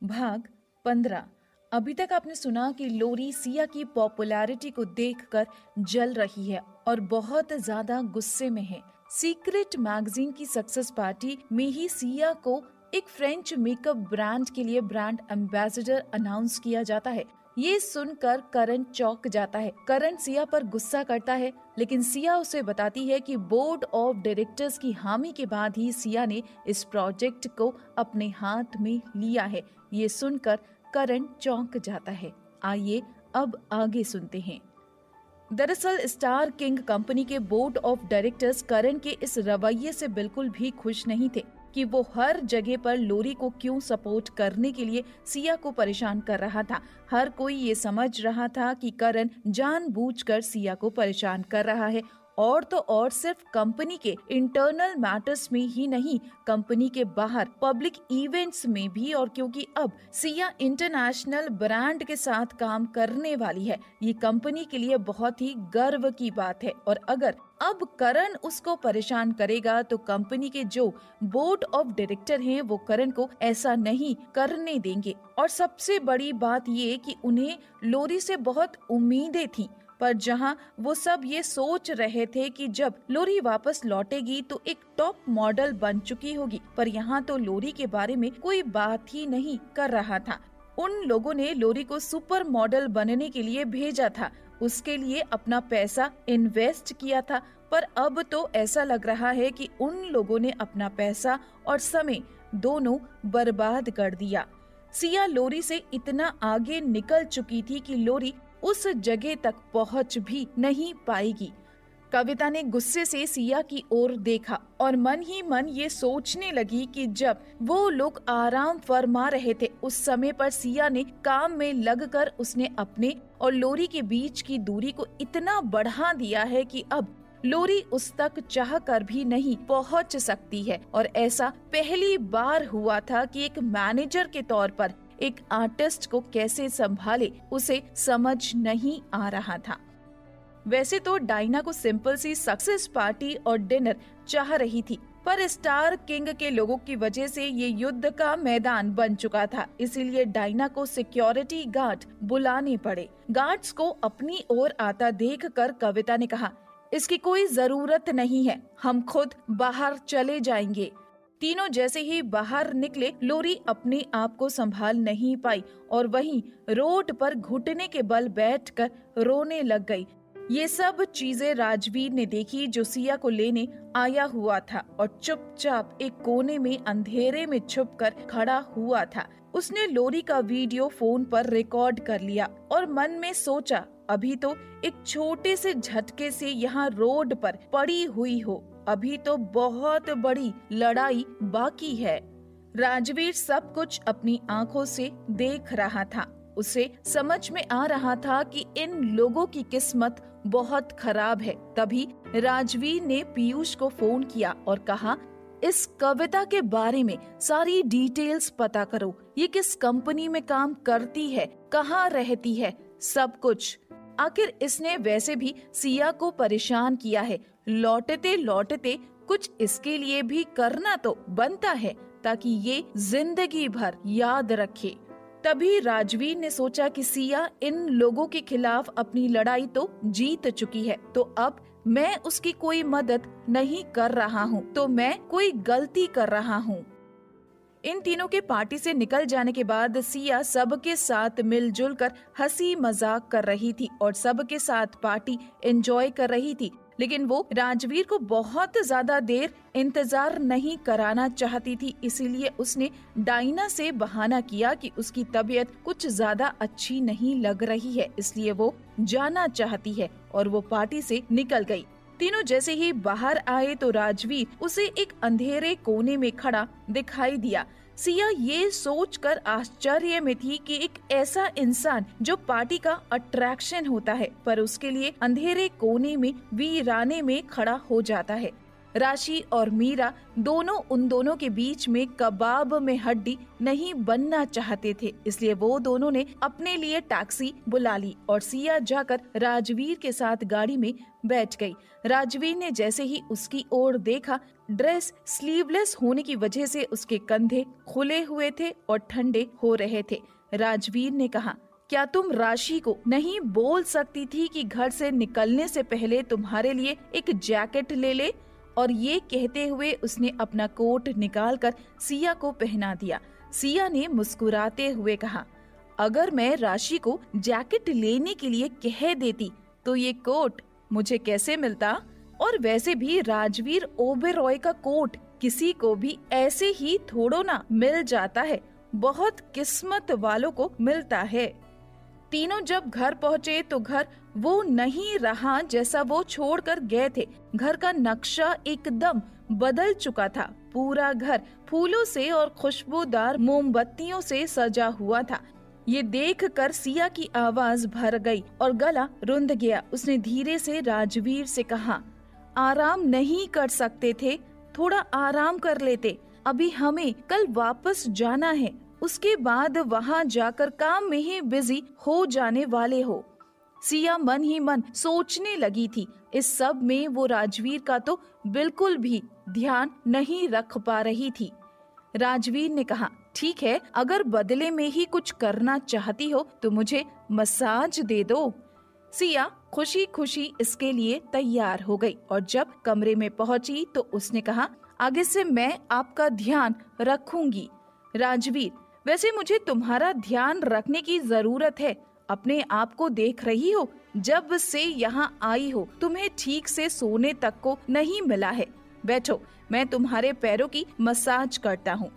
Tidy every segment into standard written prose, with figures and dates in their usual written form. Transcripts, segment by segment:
भाग 15। अभी तक आपने सुना कि लोरी सिया की पॉपुलैरिटी को देखकर जल रही है और बहुत ज्यादा गुस्से में है। सीक्रेट मैगजीन की सक्सेस पार्टी में ही सिया को एक फ्रेंच मेकअप ब्रांड के लिए ब्रांड एम्बेसडर अनाउंस किया जाता है। ये सुनकर करण चौंक जाता है। करण सिया पर गुस्सा करता है, लेकिन सिया उसे बताती है कि बोर्ड ऑफ डायरेक्टर्स की हामी के बाद ही सिया ने इस प्रोजेक्ट को अपने हाथ में लिया है। ये सुनकर करण चौंक जाता है। आइए अब आगे सुनते हैं। दरअसल स्टार किंग कंपनी के बोर्ड ऑफ डायरेक्टर्स करण के इस रवैये से बिल्कुल भी खुश नहीं थे कि वो हर जगह पर लोरी को क्यों सपोर्ट करने के लिए सिया को परेशान कर रहा था। हर कोई ये समझ रहा था कि करण जानबूझकर सिया को परेशान कर रहा है, और तो और सिर्फ कंपनी के इंटरनल मैटर्स में ही नहीं, कंपनी के बाहर पब्लिक इवेंट्स में भी। और क्योंकि अब सिया इंटरनेशनल ब्रांड के साथ काम करने वाली है, ये कंपनी के लिए बहुत ही गर्व की बात है। और अगर अब करण उसको परेशान करेगा तो कंपनी के जो बोर्ड ऑफ डायरेक्टर हैं वो करण को ऐसा नहीं करने देंगे। और सबसे बड़ी बात ये कि उन्हें लोरी से बहुत उम्मीदें थी, पर जहां वो सब ये सोच रहे थे कि जब लोरी वापस लौटेगी तो एक टॉप मॉडल बन चुकी होगी, पर यहाँ तो लोरी के बारे में कोई बात ही नहीं कर रहा था। उन लोगों ने लोरी को सुपर मॉडल बनने के लिए भेजा था, उसके लिए अपना पैसा इन्वेस्ट किया था, पर अब तो ऐसा लग रहा है कि उन लोगों ने अपना पैसा और समय दोनों बर्बाद कर दिया। सिया लोरी से इतना आगे निकल चुकी थी कि लोरी उस जगह तक पहुंच भी नहीं पाएगी। कविता ने गुस्से से सिया की ओर देखा और मन ही मन ये सोचने लगी कि जब वो लोग आराम फरमा रहे थे उस समय पर सिया ने काम में लगकर उसने अपने और लोरी के बीच की दूरी को इतना बढ़ा दिया है कि अब लोरी उस तक चाह कर भी नहीं पहुंच सकती है। और ऐसा पहली बार हुआ था कि एक मैनेजर के तौर पर एक आर्टिस्ट को कैसे संभाले उसे समझ नहीं आ रहा था। वैसे तो डायना को सिंपल सी सक्सेस पार्टी और डिनर चाह रही थी, पर स्टार किंग के लोगों की वजह से ये युद्ध का मैदान बन चुका था, इसीलिए डायना को सिक्योरिटी गार्ड बुलाने पड़े। गार्ड्स को अपनी ओर आता देखकर कविता ने कहा, इसकी कोई जरूरत नहीं है, हम खुद बाहर चले जाएंगे। तीनों जैसे ही बाहर निकले, लोरी अपने आप को संभाल नहीं पाई और वहीं रोड पर घुटने के बल बैठकर रोने लग गई। ये सब चीजें राजवीर ने देखी जो सिया को लेने आया हुआ था और चुपचाप एक कोने में अंधेरे में छुपकर खड़ा हुआ था। उसने लोरी का वीडियो फोन पर रिकॉर्ड कर लिया और मन में सोचा, अभी तो एक छोटे से झटके से यहाँ रोड पर पड़ी हुई हो, अभी तो बहुत बड़ी लड़ाई बाकी है। राजवीर सब कुछ अपनी आंखों से देख रहा था। उसे समझ में आ रहा था कि इन लोगों की किस्मत बहुत खराब है। तभी राजवीर ने पीयूष को फोन किया और कहा, इस कविता के बारे में सारी डिटेल्स पता करो, ये किस कंपनी में काम करती है, कहाँ रहती है, सब कुछ। आखिर इसने वैसे भी सिया को परेशान किया है, लौटते लौटते कुछ इसके लिए भी करना तो बनता है ताकि ये जिंदगी भर याद रखे। तभी राजवीर ने सोचा कि सिया इन लोगों के खिलाफ अपनी लड़ाई तो जीत चुकी है, तो अब मैं उसकी कोई मदद नहीं कर रहा हूँ तो मैं कोई गलती कर रहा हूँ। इन तीनों के पार्टी से निकल जाने के बाद सिया सबके साथ मिलजुल कर हंसी मजाक कर रही थी और सबके साथ पार्टी एंजॉय कर रही थी, लेकिन वो राजवीर को बहुत ज्यादा देर इंतजार नहीं कराना चाहती थी। इसीलिए उसने डायना से बहाना किया कि उसकी तबीयत कुछ ज्यादा अच्छी नहीं लग रही है, इसलिए वो जाना चाहती है, और वो पार्टी से निकल गई। तीनों जैसे ही बाहर आए तो राजवीर उसे एक अंधेरे कोने में खड़ा दिखाई दिया। सिया ये सोचकर आश्चर्य में थी कि एक ऐसा इंसान जो पार्टी का अट्रैक्शन होता है, पर उसके लिए अंधेरे कोने में वीराने में खड़ा हो जाता है। राशि और मीरा दोनों उन दोनों के बीच में कबाब में हड्डी नहीं बनना चाहते थे, इसलिए वो दोनों ने अपने लिए टैक्सी बुला ली और सिया जाकर राजवीर के साथ गाड़ी में बैठ गई। राजवीर ने जैसे ही उसकी ओर देखा, ड्रेस स्लीवलेस होने की वजह से उसके कंधे खुले हुए थे और ठंडे हो रहे थे। राजवीर ने कहा, क्या तुम राशि को नहीं बोल सकती थी कि घर से निकलने से पहले तुम्हारे लिए एक जैकेट ले ले? और ये कहते हुए उसने अपना कोट निकालकर सिया को पहना दिया। सिया ने मुस्कुराते हुए कहा, अगर मैं राशि को जैकेट लेने के लिए कह देती तो ये कोट मुझे कैसे मिलता? और वैसे भी राजवीर ओबेरॉय का कोट किसी को भी ऐसे ही थोड़ो ना मिल जाता है, बहुत किस्मत वालों को मिलता है। तीनों जब घर पहुँचे तो घर वो नहीं रहा जैसा वो छोड़कर गए थे। घर का नक्शा एकदम बदल चुका था। पूरा घर फूलों से और खुशबूदार मोमबत्तियों से सजा हुआ था। ये देखकर सिया की आवाज भर गई और गला रुंध गया। उसने धीरे से राजवीर से कहा, आराम नहीं कर सकते थे? थोड़ा आराम कर लेते। अभी हमें कल वापस जाना है, उसके बाद वहाँ जाकर काम में ही बिजी हो जाने वाले हो। सिया मन ही मन सोचने लगी थी, इस सब में वो राजवीर का तो बिल्कुल भी ध्यान नहीं रख पा रही थी। राजवीर ने कहा, ठीक है, अगर बदले में ही कुछ करना चाहती हो तो मुझे मसाज दे दो। सिया खुशी खुशी इसके लिए तैयार हो गई और जब कमरे में पहुंची तो उसने कहा, आगे से मैं आपका ध्यान रखूंगी। राजवीर, वैसे मुझे तुम्हारा ध्यान रखने की जरूरत है। अपने आप को देख रही हो, जब से यहाँ आई हो तुम्हें ठीक से सोने तक को नहीं मिला है। बैठो, मैं तुम्हारे पैरों की मसाज करता हूँ।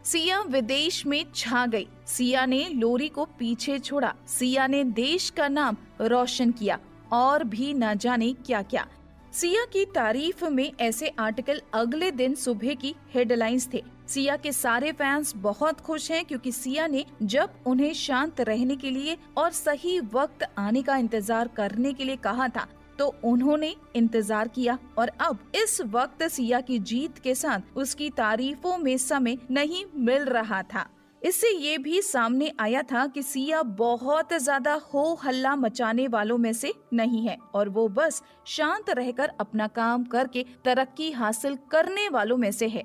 सिया विदेश में छा गई। सिया ने लोरी को पीछे छोड़ा। सिया ने देश का नाम रोशन किया और भी न जाने क्या क्या। सिया की तारीफ में ऐसे आर्टिकल अगले दिन सुबह की हेडलाइंस थे। सिया के सारे फैंस बहुत खुश हैं क्योंकि सिया ने जब उन्हें शांत रहने के लिए और सही वक्त आने का इंतजार करने के लिए कहा था तो उन्होंने इंतजार किया और अब इस वक्त सिया की जीत के साथ उसकी तारीफों में समय नहीं मिल रहा था। इससे ये भी सामने आया था कि सिया बहुत ज्यादा हो हल्ला मचाने वालों में से नहीं है और वो बस शांत रहकर अपना काम करके तरक्की हासिल करने वालों में से है।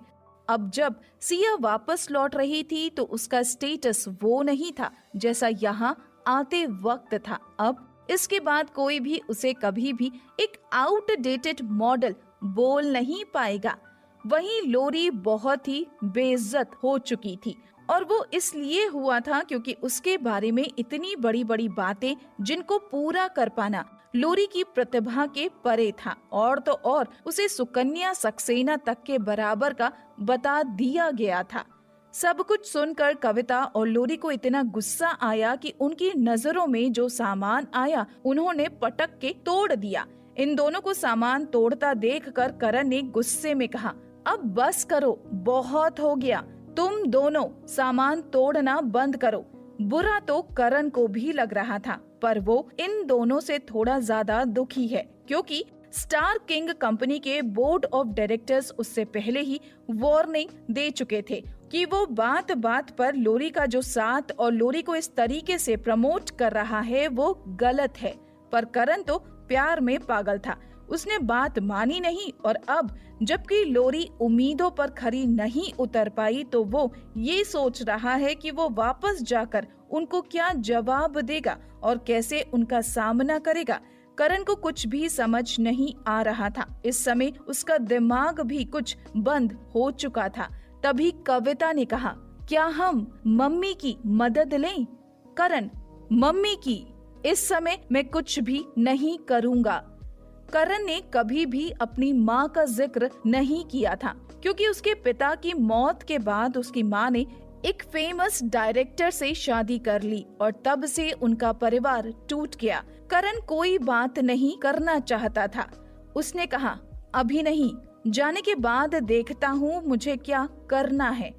अब जब सिया वापस लौट रही थी तो उसका स्टेटस वो नहीं था जैसा यहाँ आते वक्त था। अब इसके बाद कोई भी उसे कभी भी एक आउटडेटेड मॉडल बोल नहीं पाएगा। वहीं लोरी बहुत ही बेइज्जत हो चुकी थी और वो इसलिए हुआ था क्योंकि उसके बारे में इतनी बड़ी बड़ी बातें जिनको पूरा कर पाना लोरी की प्रतिभा के परे था और तो और उसे सुकन्या सक्सेना तक के बराबर का बता दिया गया था। सब कुछ सुनकर कविता और लोरी को इतना गुस्सा आया कि उनकी नजरों में जो सामान आया उन्होंने पटक के तोड़ दिया। इन दोनों को सामान तोड़ता देखकर करण ने गुस्से में कहा, अब बस करो, बहुत हो गया, तुम दोनों सामान तोड़ना बंद करो। बुरा तो करण को भी लग रहा था पर वो इन दोनों से थोड़ा ज्यादा दुखी है क्योंकि स्टार किंग कंपनी के बोर्ड ऑफ डायरेक्टर्स उससे पहले ही वार्निंग दे चुके थे कि वो बात बात पर लोरी का जो साथ और लोरी को इस तरीके से प्रमोट कर रहा है वो गलत है। पर करण तो प्यार में पागल था, उसने बात मानी नहीं और अब जबकि लोरी उम्मीदों पर खरी नहीं उतर पाई तो वो ये सोच रहा है कि वो वापस जाकर उनको क्या जवाब देगा और कैसे उनका सामना करेगा। करण को कुछ भी समझ नहीं आ रहा था। इस समय उसका दिमाग भी कुछ बंद हो चुका था। तभी कविता ने कहा, क्या हम मम्मी की मदद लें? करण, मम्मी की? इस समय मैं कुछ भी नहीं करूँगा। करण ने कभी भी अपनी माँ का जिक्र नहीं किया था क्योंकि उसके पिता की मौत के बाद उसकी माँ ने एक फेमस डायरेक्टर से शादी कर ली और तब से उनका परिवार टूट गया। करण कोई बात नहीं करना चाहता था। उसने कहा, अभी नहीं, जाने के बाद देखता हूँ मुझे क्या करना है।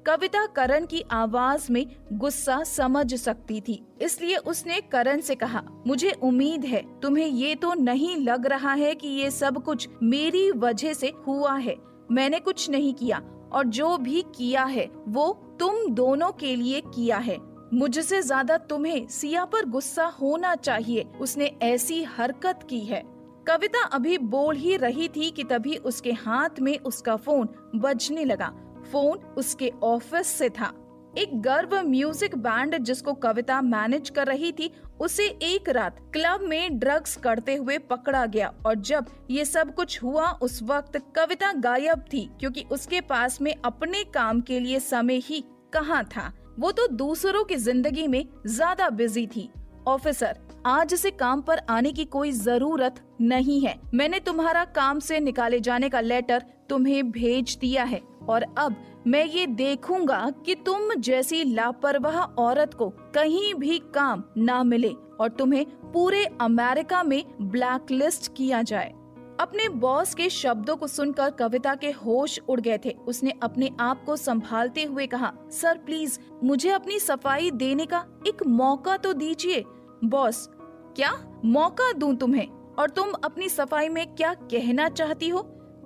कविता करण की आवाज में गुस्सा समझ सकती थी, इसलिए उसने करण से कहा, मुझे उम्मीद है तुम्हें ये तो नहीं लग रहा है कि ये सब कुछ मेरी वजह से हुआ है। मैंने कुछ नहीं किया और जो भी किया है वो तुम दोनों के लिए किया है। मुझसे ज्यादा तुम्हें सिया पर गुस्सा होना चाहिए, उसने ऐसी हरकत की है। कविता अभी बोल ही रही थी कि तभी उसके हाथ में उसका फोन बजने लगा। फोन उसके ऑफिस से था। एक गर्व म्यूजिक बैंड जिसको कविता मैनेज कर रही थी, उसे एक रात क्लब में ड्रग्स करते हुए पकड़ा गया और जब ये सब कुछ हुआ उस वक्त कविता गायब थी, क्योंकि उसके पास में अपने काम के लिए समय ही कहाँ था। वो तो दूसरों की जिंदगी में ज्यादा बिजी थी। ऑफिसर, आज से काम पर आने की कोई जरूरत नहीं है। मैंने तुम्हारा काम से निकाले जाने का लेटर तुम्हें भेज दिया है और अब मैं ये देखूंगा कि तुम जैसी लापरवाह औरत को कहीं भी काम ना मिले और तुम्हें पूरे अमेरिका में ब्लैकलिस्ट किया जाए। अपने बॉस के शब्दों को सुनकर कविता के होश उड़ गए थे। उसने अपने आप को संभालते हुए कहा, सर प्लीज मुझे अपनी सफाई देने का एक मौका तो दीजिए। बॉस, क्या मौका दूं तुम्हें? और तुम अपनी सफाई में क्या कहना चाहती हो?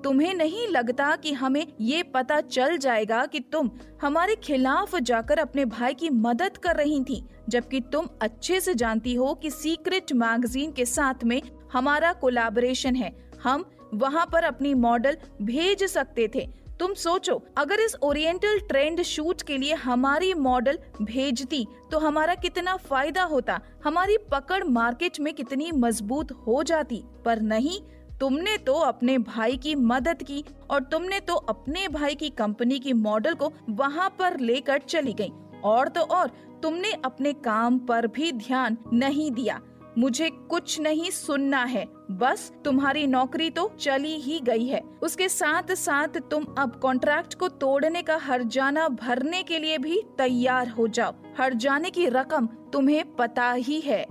तुम्हें नहीं लगता कि हमें ये पता चल जाएगा कि तुम हमारे खिलाफ जाकर अपने भाई की मदद कर रही थी, जबकि तुम अच्छे से जानती हो कि सीक्रेट मैगजीन के साथ में हमारा कोलैबोरेशन है। हम वहाँ पर अपनी मॉडल भेज सकते थे। तुम सोचो, अगर इस ओरिएंटल ट्रेंड शूट के लिए हमारी मॉडल भेजती तो हमारा कितना फायदा होता, हमारी पकड़ मार्केट में कितनी मजबूत हो जाती। पर नहीं, तुमने तो अपने भाई की मदद की और तुमने तो अपने भाई की कंपनी की मॉडल को वहाँ पर लेकर चली गई। और तो और तुमने अपने काम पर भी ध्यान नहीं दिया। मुझे कुछ नहीं सुनना है, बस तुम्हारी नौकरी तो चली ही गई है। उसके साथ साथ तुम अब कॉन्ट्रैक्ट को तोड़ने का हर्जाना भरने के लिए भी तैयार हो जाओ। हर्जाने की रकम तुम्हें पता ही है।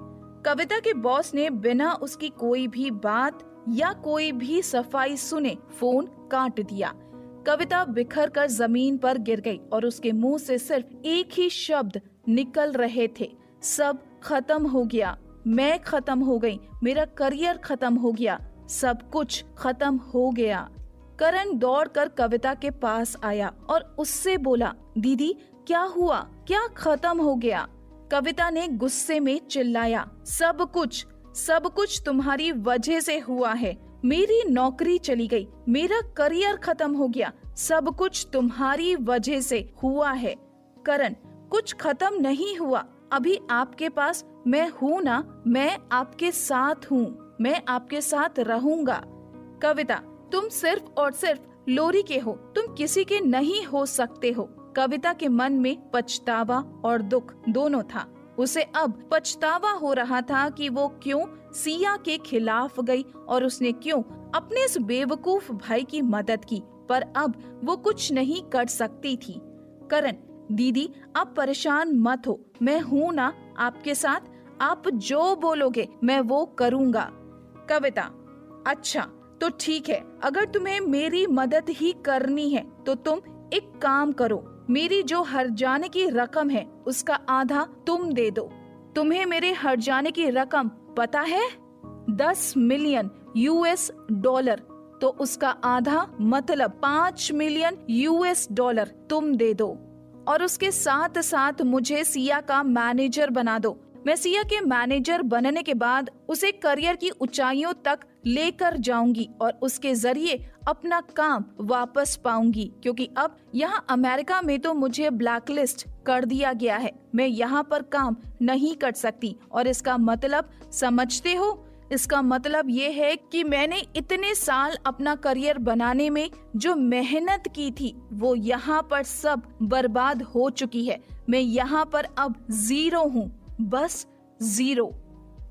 कविता के बॉस ने बिना उसकी कोई भी बात या कोई भी सफाई सुने फोन काट दिया। कविता बिखर कर जमीन पर गिर गई और उसके मुंह से सिर्फ एक ही शब्द निकल रहे थे, सब खत्म हो गया। मैं खत्म हो गई, मेरा करियर खत्म हो गया, सब कुछ खत्म हो गया। करण दौड़कर कविता के पास आया और उससे बोला, दीदी क्या हुआ, क्या खत्म हो गया? कविता ने गुस्से में चिल्लाया, सब कुछ तुम्हारी वजह से हुआ है। मेरी नौकरी चली गई, मेरा करियर खत्म हो गया, सब कुछ तुम्हारी वजह से हुआ है। करण, कुछ खत्म नहीं हुआ, अभी आपके पास मैं हूँ ना, मैं आपके साथ हूँ, मैं आपके साथ रहूंगा। कविता, तुम सिर्फ और सिर्फ लोरी के हो, तुम किसी के नहीं हो सकते हो। कविता के मन में पछतावा और दुख दोनों था। उसे अब पछतावा हो रहा था कि वो क्यों सिया के खिलाफ गई और उसने क्यों अपने इस बेवकूफ भाई की मदद की, पर अब वो कुछ नहीं कर सकती थी। करण, दीदी आप परेशान मत हो, मैं हूँ ना आपके साथ, आप जो बोलोगे मैं वो करूँगा। कविता, अच्छा तो ठीक है, अगर तुम्हें मेरी मदद ही करनी है तो तुम एक काम करो, मेरी जो हर्जाने की रकम है उसका आधा तुम दे दो। तुम्हें मेरे हर्जाने की रकम पता है? 10 मिलियन US$, तो उसका आधा मतलब 5 मिलियन US$ तुम दे दो। और उसके साथ साथ मुझे सिया का मैनेजर बना दो। मैं सिया के मैनेजर बनने के बाद उसे करियर की ऊंचाइयों तक लेकर जाऊंगी और उसके जरिए अपना काम वापस पाऊंगी, क्योंकि अब यहाँ अमेरिका में तो मुझे ब्लैकलिस्ट कर दिया गया है। मैं यहाँ पर काम नहीं कर सकती और इसका मतलब समझते हो? इसका मतलब ये है कि मैंने इतने साल अपना करियर बनाने में जो मेहनत की थी वो यहाँ पर सब बर्बाद हो चुकी है। मैं यहाँ पर अब जीरो हूँ, बस जीरो।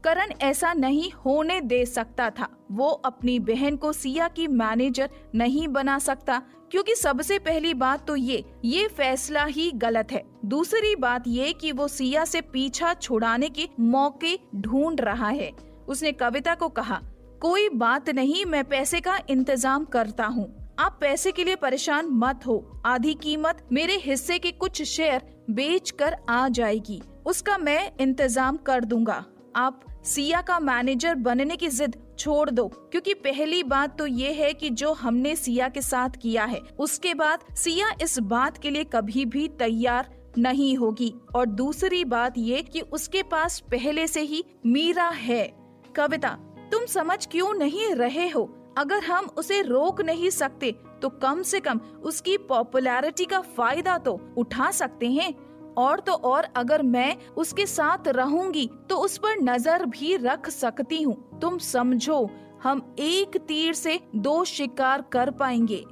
करण ऐसा नहीं होने दे सकता था। वो अपनी बहन को सिया की मैनेजर नहीं बना सकता, क्योंकि सबसे पहली बात तो ये फैसला ही गलत है। दूसरी बात ये कि वो सिया से पीछा छुड़ाने के मौके ढूंढ रहा है। उसने कविता को कहा, कोई बात नहीं, मैं पैसे का इंतजाम करता हूँ, आप पैसे के लिए परेशान मत हो, आधी कीमत मेरे हिस्से के कुछ शेयर बेचकर आ जाएगी, उसका मैं इंतजाम कर दूंगा। आप सिया का मैनेजर बनने की जिद छोड़ दो, क्योंकि पहली बात तो ये है कि जो हमने सिया के साथ किया है उसके बाद सिया इस बात के लिए कभी भी तैयार नहीं होगी, और दूसरी बात ये कि उसके पास पहले से ही मीरा है। कविता, तुम समझ क्यों नहीं रहे हो? अगर हम उसे रोक नहीं सकते तो कम से कम उसकी पॉपुलैरिटी का फायदा तो उठा सकते हैं। और तो और अगर मैं उसके साथ रहूंगी तो उस पर नजर भी रख सकती हूँ। तुम समझो, हम एक तीर से दो शिकार कर पाएंगे।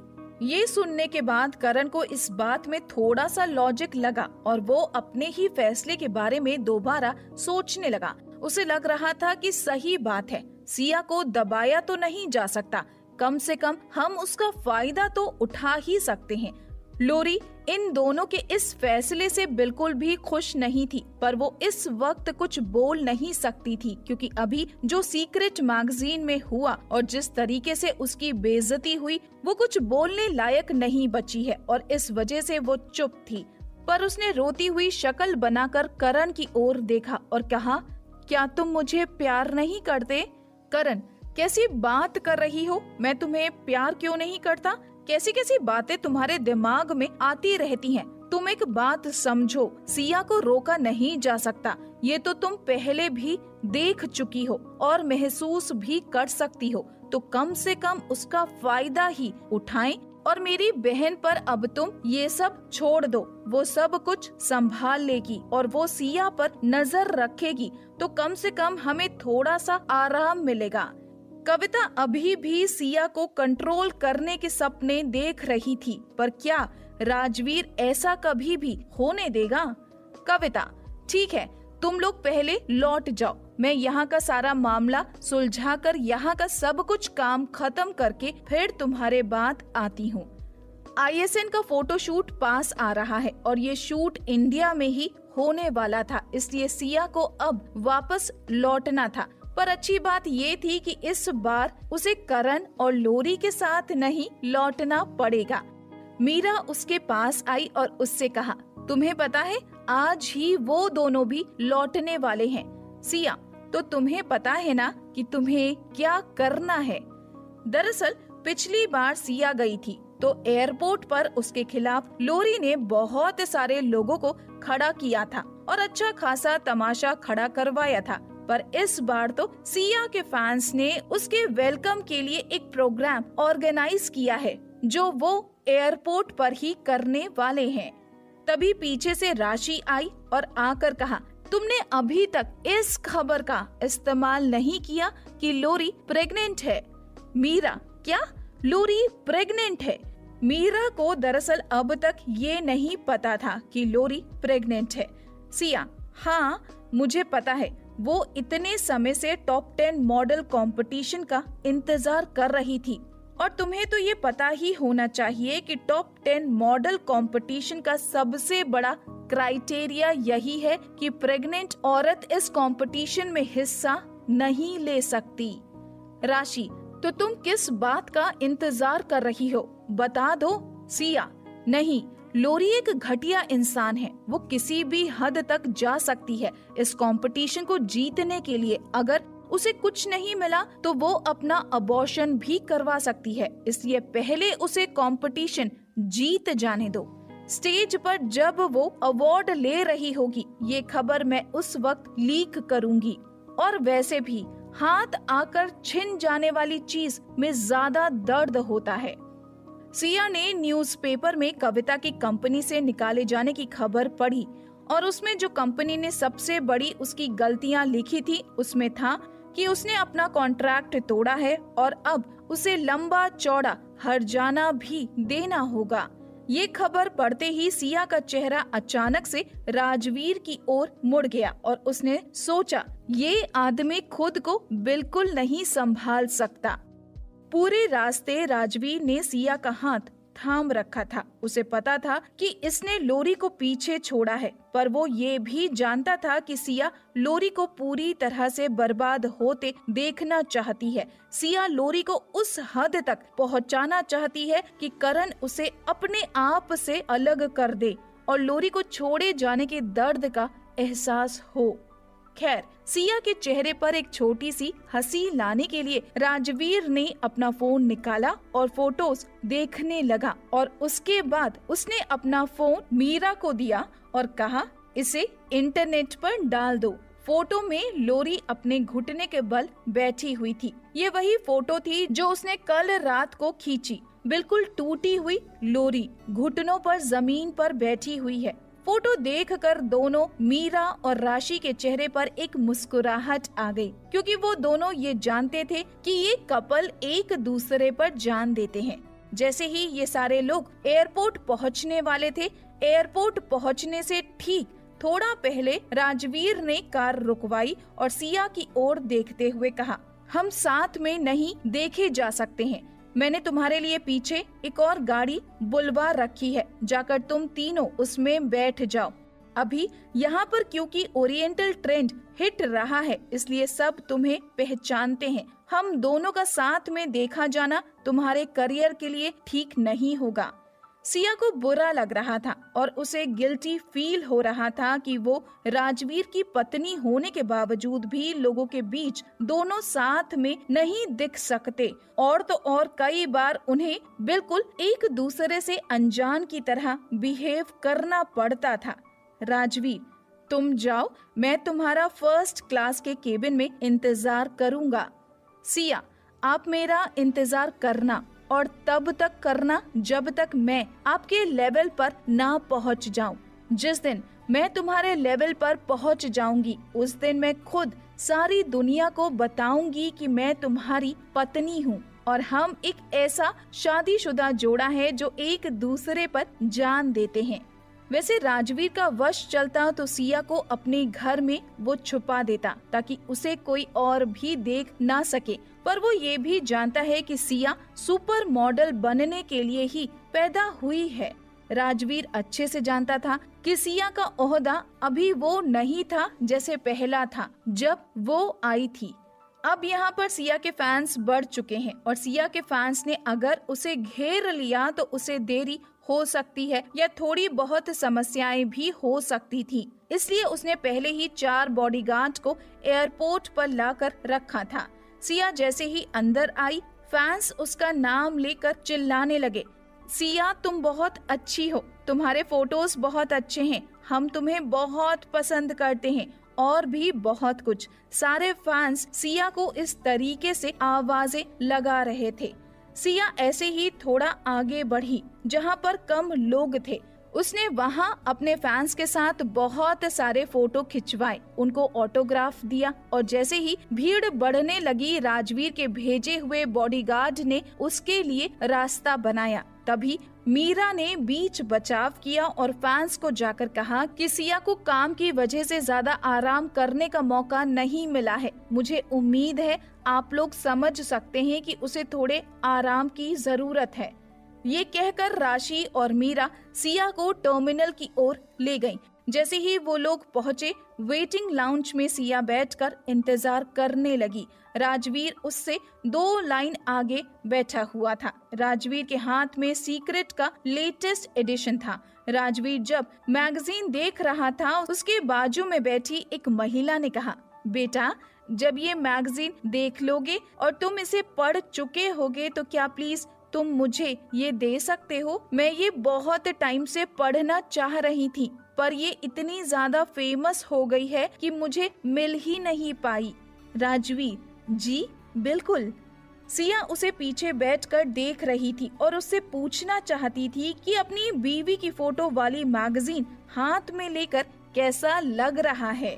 ये सुनने के बाद करण को इस बात में थोड़ा सा लॉजिक लगा और वो अपने ही फैसले के बारे में दोबारा सोचने लगा। उसे लग रहा था कि सही बात है, सिया को दबाया तो नहीं जा सकता, कम से कम हम उसका फायदा तो उठा ही सकते हैं। लोरी इन दोनों के इस फैसले से बिल्कुल भी खुश नहीं थी, पर वो इस वक्त कुछ बोल नहीं सकती थी, क्योंकि अभी जो सीक्रेट मैगजीन में हुआ और जिस तरीके से उसकी बेइज्जती हुई वो कुछ बोलने लायक नहीं बची है, और इस वजह से वो चुप थी। पर उसने रोती हुई शक्ल बनाकर करण की ओर देखा और कहा, क्या तुम मुझे प्यार नहीं करते? करण, कैसी बात कर रही हो? मैं तुम्हें प्यार क्यों नहीं करता? कैसी कैसी बातें तुम्हारे दिमाग में आती रहती हैं। तुम एक बात समझो, सिया को रोका नहीं जा सकता, ये तो तुम पहले भी देख चुकी हो और महसूस भी कर सकती हो, तो कम से कम उसका फायदा ही उठाएं। और मेरी बहन पर अब तुम ये सब छोड़ दो, वो सब कुछ संभाल लेगी और वो सिया पर नजर रखेगी, तो कम से कम हमें थोड़ा सा आराम मिलेगा। कविता अभी भी सिया को कंट्रोल करने के सपने देख रही थी, पर क्या राजवीर ऐसा कभी भी होने देगा? कविता, ठीक है, तुम लोग पहले लौट जाओ, मैं यहाँ का सारा मामला सुलझाकर यहाँ का सब कुछ काम खत्म करके फिर तुम्हारे बात आती हूँ। ISN का फोटोशूट पास आ रहा है और ये शूट इंडिया में ही होने वाला था, इसलिए सिया को अब वापस लौटना था। पर अच्छी बात ये थी कि इस बार उसे करण और लोरी के साथ नहीं लौटना पड़ेगा। मीरा उसके पास आई और उससे कहा, तुम्हें पता है आज ही वो दोनों भी लौटने वाले हैं। सिया, तो तुम्हें पता है ना कि तुम्हें क्या करना है? दरअसल पिछली बार सिया गई थी तो एयरपोर्ट पर उसके खिलाफ लोरी ने बहुत सारे लोगों को खड़ा किया था और अच्छा खासा तमाशा खड़ा करवाया था, पर इस बार तो सिया के फैंस ने उसके वेलकम के लिए एक प्रोग्राम ऑर्गेनाइज किया है जो वो एयरपोर्ट पर ही करने वाले हैं। तभी पीछे से राशि आई और आकर कहा, तुमने अभी तक इस खबर का इस्तेमाल नहीं किया कि लोरी प्रेग्नेंट है। मीरा, क्या लोरी प्रेग्नेंट है? मीरा को दरअसल अब तक ये नहीं पता था कि लोरी प्रेग्नेंट है। सिया, हाँ मुझे पता है, वो इतने समय से टॉप 10 मॉडल कंपटीशन का इंतजार कर रही थी और तुम्हें तो ये पता ही होना चाहिए कि टॉप 10 मॉडल कंपटीशन का सबसे बड़ा क्राइटेरिया यही है कि प्रेग्नेंट औरत इस कंपटीशन में हिस्सा नहीं ले सकती। राशि, तो तुम किस बात का इंतजार कर रही हो, बता दो। सिया, नहीं, लोरी एक घटिया इंसान है, वो किसी भी हद तक जा सकती है इस कंपटीशन को जीतने के लिए। अगर उसे कुछ नहीं मिला तो वो अपना अबॉर्शन भी करवा सकती है, इसलिए पहले उसे कंपटीशन जीत जाने दो। स्टेज पर जब वो अवार्ड ले रही होगी ये खबर मैं उस वक्त लीक करूंगी, और वैसे भी हाथ आकर छिन जाने वाली चीज में ज्यादा दर्द होता है। सिया ने न्यूज़पेपर में कविता की कंपनी से निकाले जाने की खबर पढ़ी और उसमें जो कंपनी ने सबसे बड़ी उसकी गलतियां लिखी थी उसमें था कि उसने अपना कॉन्ट्रैक्ट तोड़ा है और अब उसे लंबा चौड़ा हर्जाना भी देना होगा। ये खबर पढ़ते ही सिया का चेहरा अचानक से राजवीर की ओर मुड़ गया और उसने सोचा, ये आदमी खुद को बिल्कुल नहीं संभाल सकता। पूरे रास्ते राजवीर ने सिया का हाथ थाम रखा था। उसे पता था कि इसने लोरी को पीछे छोड़ा है, पर वो ये भी जानता था कि सिया लोरी को पूरी तरह से बर्बाद होते देखना चाहती है। सिया लोरी को उस हद तक पहुंचाना चाहती है कि करण उसे अपने आप से अलग कर दे और लोरी को छोड़े जाने के दर्द का एहसास हो। खैर, सिया के चेहरे पर एक छोटी सी हंसी लाने के लिए राजवीर ने अपना फोन निकाला और फोटोज देखने लगा और उसके बाद उसने अपना फोन मीरा को दिया और कहा, इसे इंटरनेट पर डाल दो। फोटो में लोरी अपने घुटने के बल बैठी हुई थी। ये वही फोटो थी जो उसने कल रात को खींची। बिल्कुल टूटी हुई लोरी घुटनों पर जमीन पर बैठी हुई है। फोटो देखकर दोनों मीरा और राशि के चेहरे पर एक मुस्कुराहट आ गई, क्योंकि वो दोनों ये जानते थे कि ये कपल एक दूसरे पर जान देते हैं। जैसे ही ये सारे लोग एयरपोर्ट पहुंचने वाले थे, एयरपोर्ट पहुंचने से ठीक थोड़ा पहले राजवीर ने कार रुकवाई और सिया की ओर देखते हुए कहा, हम साथ में नहीं देखे जा सकते हैं। मैंने तुम्हारे लिए पीछे एक और गाड़ी बुलवा रखी है, जाकर तुम तीनों उसमें बैठ जाओ। अभी यहाँ पर क्योंकि ओरिएंटल ट्रेंड हिट रहा है, इसलिए सब तुम्हें पहचानते हैं। हम दोनों का साथ में देखा जाना तुम्हारे करियर के लिए ठीक नहीं होगा। सिया को बुरा लग रहा था और उसे गिल्टी फील हो रहा था कि वो राजवीर की पत्नी होने के बावजूद भी लोगों के बीच दोनों साथ में नहीं दिख सकते, और तो और कई बार उन्हें बिल्कुल एक दूसरे से अनजान की तरह बिहेव करना पड़ता था। राजवीर, तुम जाओ, मैं तुम्हारा फर्स्ट क्लास के केबिन में इंतजार करूंगा। सिया, आप मेरा इंतजार करना और तब तक करना जब तक मैं आपके लेवल पर ना पहुंच जाऊं। जिस दिन मैं तुम्हारे लेवल पर पहुंच जाऊंगी, उस दिन मैं खुद सारी दुनिया को बताऊंगी कि मैं तुम्हारी पत्नी हूं और हम एक ऐसा शादीशुदा जोड़ा है जो एक दूसरे पर जान देते हैं। वैसे राजवीर का वश चलता तो सिया को अपने घर में वो छुपा देता ताकि उसे कोई और भी देख ना सके, पर वो ये भी जानता है कि सिया सुपर मॉडल बनने के लिए ही पैदा हुई है। राजवीर अच्छे से जानता था कि सिया का ओहदा अभी वो नहीं था जैसे पहला था जब वो आई थी। अब यहाँ पर सिया के फैंस बढ़ चुके हैं और सिया के फैंस ने अगर उसे घेर लिया तो उसे देरी हो सकती है या थोड़ी बहुत समस्याएं भी हो सकती थी। इसलिए उसने पहले ही 4 बॉडीगार्ड को एयरपोर्ट पर लाकर रखा था। सिया जैसे ही अंदर आई, फैंस उसका नाम लेकर चिल्लाने लगे, सिया तुम बहुत अच्छी हो, तुम्हारे फोटोज बहुत अच्छे हैं, हम तुम्हें बहुत पसंद करते हैं और भी बहुत कुछ। सारे फैंस सिया को इस तरीके से आवाजें लगा रहे थे। सिया ऐसे ही थोड़ा आगे बढ़ी जहां पर कम लोग थे। उसने वहां अपने फैंस के साथ बहुत सारे फोटो खिंचवाए, उनको ऑटोग्राफ दिया और जैसे ही भीड़ बढ़ने लगी, राजवीर के भेजे हुए बॉडीगार्ड ने उसके लिए रास्ता बनाया। तभी मीरा ने बीच बचाव किया और फैंस को जाकर कहा कि सिया को काम की वजह से ज्यादा आराम करने का मौका नहीं मिला है। मुझे उम्मीद है आप लोग समझ सकते हैं कि उसे थोड़े आराम की जरूरत है। ये कहकर राशि और मीरा सिया को टर्मिनल की ओर ले गईं। जैसे ही वो लोग पहुँचे, वेटिंग लाउंज में सिया बैठकर इंतजार करने लगी। राजवीर उससे 2 लाइन आगे बैठा हुआ था। राजवीर के हाथ में सीक्रेट का लेटेस्ट एडिशन था। राजवीर जब मैगजीन देख रहा था, उसके बाजू में बैठी एक महिला ने कहा, बेटा जब ये मैगजीन देख लोगे और तुम इसे पढ़ चुके होगे तो क्या प्लीज तुम मुझे ये दे सकते हो? मैं ये बहुत टाइम से पढ़ना चाह रही थी, पर ये इतनी ज्यादा फेमस हो गई है कि मुझे मिल ही नहीं पाई। राजवीर, जी बिल्कुल। सिया उसे पीछे बैठकर देख रही थी और उससे पूछना चाहती थी कि अपनी बीवी की फोटो वाली मैगजीन हाथ में लेकर कैसा लग रहा है।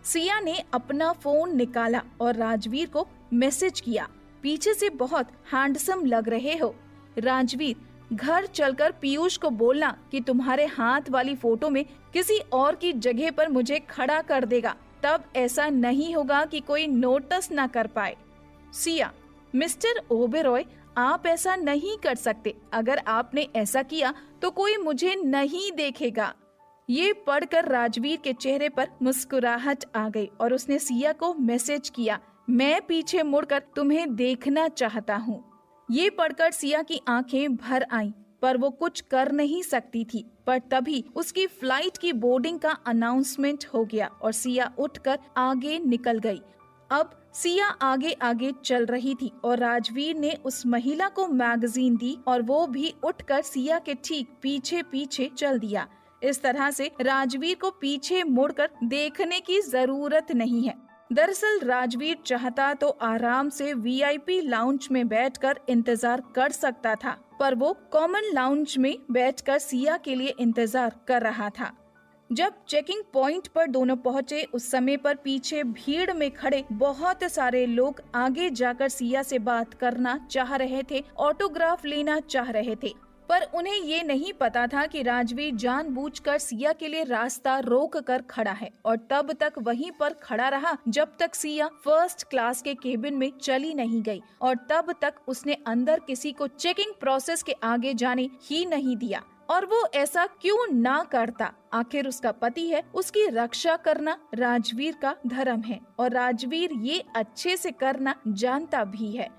सिया ने अपना फोन निकाला और राजवीर को मैसेज किया, पीछे से बहुत हैंडसम लग रहे हो। राजवीर, घर चलकर पीयूष को बोलना कि तुम्हारे हाथ वाली फोटो में किसी और की जगह पर मुझे खड़ा कर देगा, तब ऐसा नहीं होगा कि कोई नोटिस ना कर पाए। सिया, मिस्टर ओबेरॉय आप ऐसा नहीं कर सकते। अगर आपने ऐसा किया तो कोई मुझे नहीं देखेगा। ये पढ़कर राजवीर के चेहरे पर मुस्कुराहट आ गई और उसने सिया को मैसेज किया, मैं पीछे मुड़कर तुम्हें देखना चाहता हूँ। ये पढ़कर सिया की आंखें भर आईं, पर वो कुछ कर नहीं सकती थी। पर तभी उसकी फ्लाइट की बोर्डिंग का अनाउंसमेंट हो गया और सिया उठकर आगे निकल गई। अब सिया आगे आगे चल रही थी और राजवीर ने उस महिला को मैगजीन दी और वो भी उठकर सिया के ठीक पीछे पीछे चल दिया। इस तरह से राजवीर को पीछे मुड़कर देखने की जरूरत नहीं है। दरअसल राजवीर चाहता तो आराम से वीआईपी लाउंज में बैठकर इंतजार कर सकता था, पर वो कॉमन लाउंज में बैठकर सिया के लिए इंतजार कर रहा था। जब चेकिंग पॉइंट पर दोनों पहुंचे, उस समय पर पीछे भीड़ में खड़े बहुत सारे लोग आगे जाकर सिया से बात करना चाह रहे थे, ऑटोग्राफ लेना चाह रहे थे। पर उन्हें ये नहीं पता था कि राजवीर जानबूझकर सिया के लिए रास्ता रोक कर खड़ा है और तब तक वहीं पर खड़ा रहा जब तक सिया फर्स्ट क्लास के केबिन में चली नहीं गई, और तब तक उसने अंदर किसी को चेकिंग प्रोसेस के आगे जाने ही नहीं दिया। और वो ऐसा क्यों ना करता? आखिर उसका पति है, उसकी रक्षा करना राजवीर का धर्म है और राजवीर ये अच्छे से करना जानता भी है।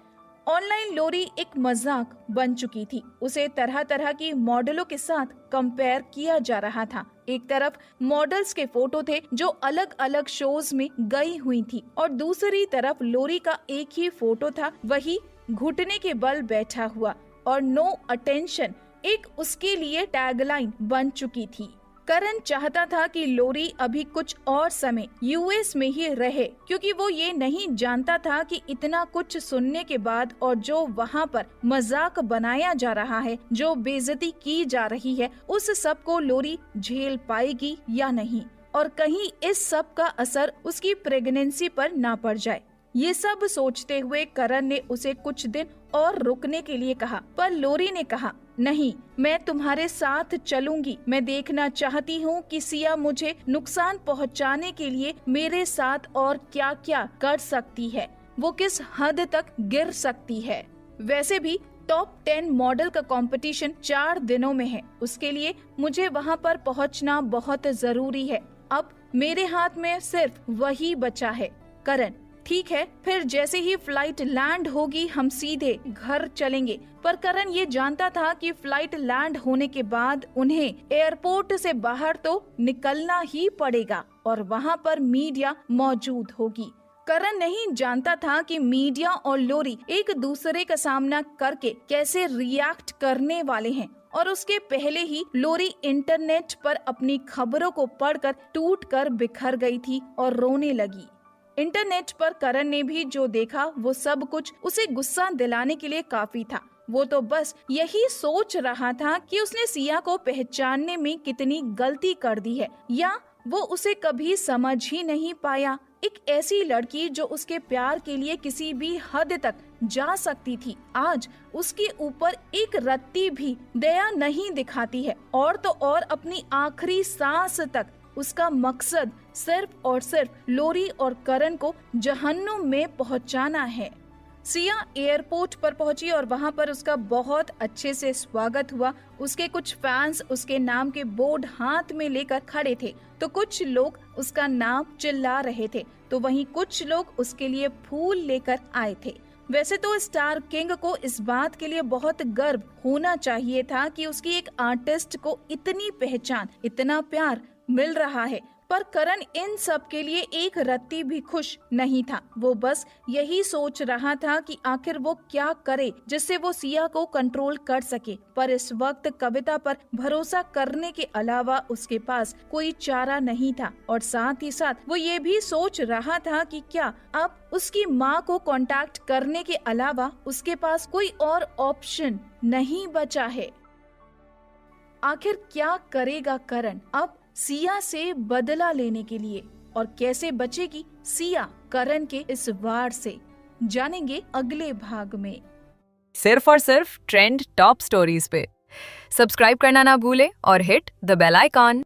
ऑनलाइन लोरी एक मजाक बन चुकी थी। उसे तरह तरह की मॉडलों के साथ कंपेयर किया जा रहा था। एक तरफ मॉडल्स के फोटो थे जो अलग अलग शोज में गई हुई थी और दूसरी तरफ लोरी का एक ही फोटो था, वही घुटने के बल बैठा हुआ, और नो अटेंशन एक उसके लिए टैगलाइन बन चुकी थी। करण चाहता था कि लोरी अभी कुछ और समय यूएस में ही रहे, क्योंकि वो ये नहीं जानता था कि इतना कुछ सुनने के बाद और जो वहाँ पर मजाक बनाया जा रहा है, जो बेइज्जती की जा रही है, उस सब को लोरी झेल पाएगी या नहीं, और कहीं इस सब का असर उसकी प्रेगनेंसी पर ना पड़ जाए। ये सब सोचते हुए करण ने उसे कुछ दिन और रुकने के लिए कहा, पर लोरी ने कहा, नहीं, मैं तुम्हारे साथ चलूंगी। मैं देखना चाहती हूँ कि सिया मुझे नुकसान पहुँचाने के लिए मेरे साथ और क्या क्या कर सकती है, वो किस हद तक गिर सकती है। वैसे भी टॉप 10 मॉडल का कंपटीशन 4 दिनों में है, उसके लिए मुझे वहाँ पर पहुँचना बहुत जरूरी है। अब मेरे हाथ में सिर्फ वही बचा है। करण, ठीक है, फिर जैसे ही फ्लाइट लैंड होगी हम सीधे घर चलेंगे। पर करण ये जानता था कि फ्लाइट लैंड होने के बाद उन्हें एयरपोर्ट से बाहर तो निकलना ही पड़ेगा और वहाँ पर मीडिया मौजूद होगी। करण नहीं जानता था कि मीडिया और लोरी एक दूसरे का सामना करके कैसे रिएक्ट करने वाले हैं, और उसके पहले ही लोरी इंटरनेट पर अपनी खबरों को पढ़कर टूटकर बिखर गई थी और रोने लगी। इंटरनेट पर करण ने भी जो देखा वो सब कुछ उसे गुस्सा दिलाने के लिए काफी था। वो तो बस यही सोच रहा था कि उसने सिया को पहचानने में कितनी गलती कर दी है, या वो उसे कभी समझ ही नहीं पाया। एक ऐसी लड़की जो उसके प्यार के लिए किसी भी हद तक जा सकती थी, आज उसके ऊपर एक रत्ती भी दया नहीं दिखाती है, और तो और अपनी आखिरी सांस तक उसका मकसद सिर्फ और सिर्फ लोरी और करण को जहन्नुम में पहुंचाना है। सिया एयरपोर्ट पर पहुंची और वहां पर उसका बहुत अच्छे से स्वागत हुआ। उसके कुछ फैंस उसके नाम के बोर्ड हाथ में लेकर खड़े थे, तो कुछ लोग उसका नाम चिल्ला रहे थे, तो वहीं कुछ लोग उसके लिए फूल लेकर आए थे। वैसे तो स्टार किंग को इस बात के लिए बहुत गर्व होना चाहिए था कि उसकी एक आर्टिस्ट को इतनी पहचान, इतना प्यार मिल रहा है, पर करण इन सब के लिए एक रत्ती भी खुश नहीं था। वो बस यही सोच रहा था कि आखिर वो क्या करे जिससे वो सिया को कंट्रोल कर सके। पर इस वक्त कविता पर भरोसा करने के अलावा उसके पास कोई चारा नहीं था, और साथ ही साथ वो ये भी सोच रहा था कि क्या अब उसकी माँ को कांटेक्ट करने के अलावा उसके पास कोई और ऑप्शन नहीं बचा है। आखिर क्या करेगा करण अब सिया से बदला लेने के लिए, और कैसे बचेगी सिया करण के इस वार से, जानेंगे अगले भाग में। सिर्फ और सिर्फ ट्रेंड टॉप स्टोरीज पे सब्सक्राइब करना ना भूले और हिट द बेल आइकॉन।